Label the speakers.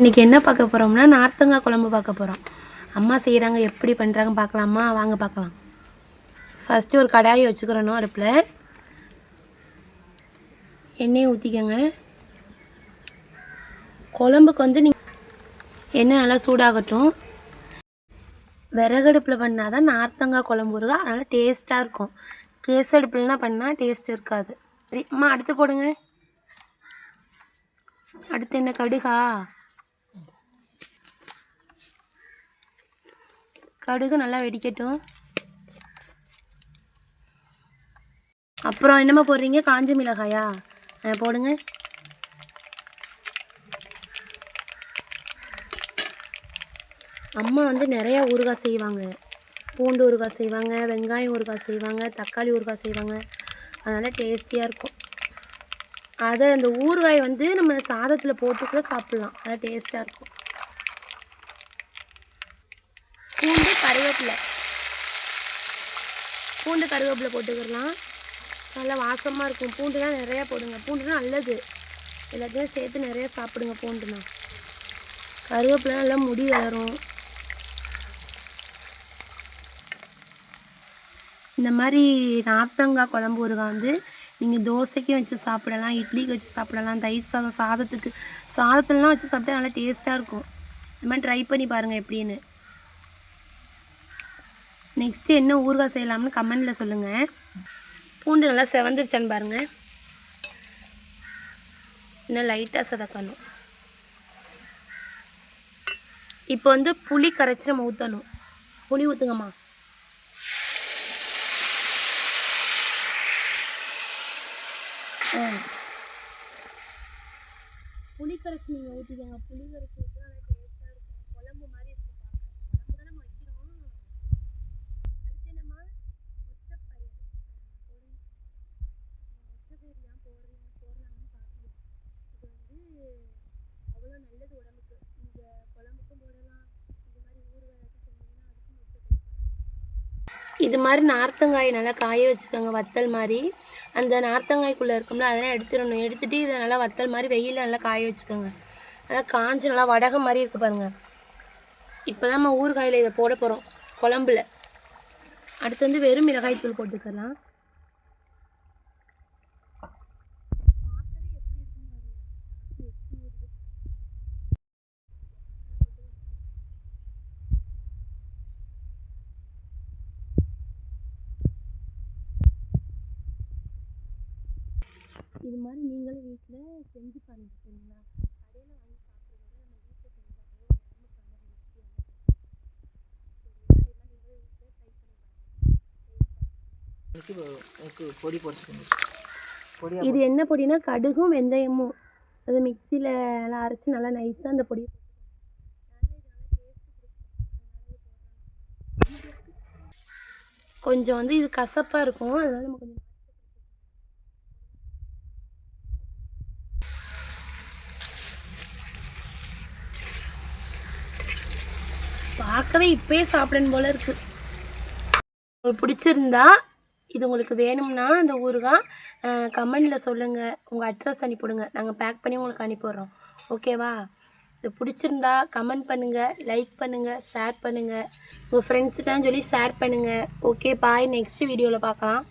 Speaker 1: இன்றைக்கி என்ன பார்க்க போகிறோம்னா நார்த்தங்காய் குழம்பு பார்க்க போகிறோம். அம்மா செய்கிறாங்க, எப்படி பண்ணுறாங்க பார்க்கலாமா? வாங்க பார்க்கலாம். ஃபஸ்ட்டு ஒரு கடாயை வச்சுக்கிறணும். அடுப்பில் எண்ணெயை ஊற்றிக்கங்க. குழம்புக்கு வந்து எண்ணெய் நல்லா சூடாகட்டும். விறகடுப்பில் பண்ணால் தான் நார்த்தங்காய் குழம்பு வருது, அதனால் டேஸ்ட்டாக இருக்கும். கேஸ் அடுப்புலலாம் பண்ணால் டேஸ்ட் இருக்காது. சரி அம்மா, அடுத்து போடுங்க. அடுத்து என்ன? கடுகா? கடுகு நல்லா வெடிக்கட்டும். அப்புறம் என்னம்மா போடுறீங்க? காஞ்ச மிளகாயா? போடுங்க. அம்மா வந்து நிறையா ஊறுகாய் செய்வாங்க. பூண்டு ஊறுகாய் செய்வாங்க, வெங்காயம் ஊறுகாய் செய்வாங்க, தக்காளி ஊறுகாய் செய்வாங்க. அதனால் டேஸ்டியாக இருக்கும். அதை அந்த ஊறுகாய் வந்து நம்ம சாதத்தில் போட்டு கூட சாப்பிட்லாம். அதனால் டேஸ்ட்டாக இருக்கும். பூண்டு கருவேப்பிலை போட்டுக்கலாம். நல்லா வாசமாக இருக்கும். பூண்டுலாம் நிறையா போடுங்க. பூண்டுனா நல்லது, எல்லாத்தையும் சேர்த்து நிறையா சாப்பிடுங்க. பூண்டுனா கருவேப்பிலை நல்லா முடி வளரும். இந்த மாதிரி நார்த்தங்காய் குழம்பு ஊறுகாய் வந்து நீங்கள் தோசைக்கும் வச்சு சாப்பிடலாம், இட்லிக்கு வச்சு சாப்பிடலாம், தயிர் சாதம் சாதத்துலலாம் வச்சு சாப்பிட்டா நல்லா டேஸ்ட்டாக இருக்கும். இந்த மாதிரி ட்ரை பண்ணி பாருங்கள் எப்படின்னு. நெக்ஸ்ட்டு என்ன ஊறுகாய் செய்யலாம்னு கமெண்டில் சொல்லுங்கள். பூண்டு நல்லா செவந்துருச்சான்னு பாருங்கள். இன்னும் லைட்டாக சதக்கணும். இப்போ வந்து புளி கரைச்சி நம்ம ஊற்றணும். புளி ஊற்றுங்கம்மா. புளி கரைச்சி நீங்கள் ஊற்றிக்கோங்க. புளி கரைச்சி ஊற்றினா நல்லா டேஸ்ட்டாக இருக்கும். குழம்பு மாதிரி இருக்கும். குழம்பு தான் நம்ம வைக்கிறோம். அடுத்து என்னம்மா? ஒச்சப்பயிறு போடுங்க. ஒச்சப்பயிறு ஏன் போடுறாங்கன்னு பார்க்கணும். இது வந்து அவ்வளோ நல்லது உடம்புக்கு. நீங்கள் குழம்புக்கும் போடலாம், இது மாதிரி ஊறுகாய் ஏதாச்சும் செஞ்சீங்கன்னா அதுக்கும் ஒச்சப்பயிறு. இது மாதிரி நார்த்தங்காயை நல்லா காய வச்சுக்கோங்க, வத்தல் மாதிரி. அந்த நார்த்தங்காய்க்குள்ளே இருக்கும்ல, அதெல்லாம் எடுத்துடணும். எடுத்துகிட்டு இதை நல்லா வத்தல் மாதிரி வெயிலில் நல்லா காய வச்சுக்கோங்க. நல்லா காஞ்சி நல்லா வடகம் மாதிரி இருக்குது பாருங்கள். இப்போ தான் நம்ம ஊறுகாயில் இதை போட போகிறோம் குழம்புல. அடுத்து வந்து வெறும் மிளகாய்த்தூள் போட்டுக்கலாம். இது மாதிரி நீங்களும் வீட்டில் செஞ்சு பாருங்க. சரிங்களா? கடையில் வாங்கி சாப்பிட்றத நம்ம வீட்டில் செஞ்சு சாப்பிட்றது உடம்புக்கு ரொம்ப ஹெல்த்தியாக. இது என்ன பொடினா கடுகும் வெந்தயமும் அது மிக்சியில் நல்லா அரைச்சி நல்லா நைஸாக அந்த பொடி. கொஞ்சம் வந்து இது கசப்பாக இருக்கும், அதனால நம்ம கொஞ்சம் பார்க்கவே இப்போயே சாப்பிடணும் போல இருக்குது. உங்களுக்கு பிடிச்சிருந்தா, இது உங்களுக்கு வேணும்னா அந்த ஊறுகாய் கமெண்டில் சொல்லுங்கள். உங்கள் அட்ரஸ் அனுப்பிவிடுங்க, நாங்கள் பேக் பண்ணி உங்களுக்கு அனுப்பிடுறோம். ஓகேவா? இது பிடிச்சிருந்தா கமெண்ட் பண்ணுங்கள், லைக் பண்ணுங்கள், ஷேர் பண்ணுங்கள். உங்கள் ஃப்ரெண்ட்ஸுக்கெல்லாம் சொல்லி ஷேர் பண்ணுங்கள். Okay bye. நெக்ஸ்ட் வீடியோவில் பார்க்கலாம்.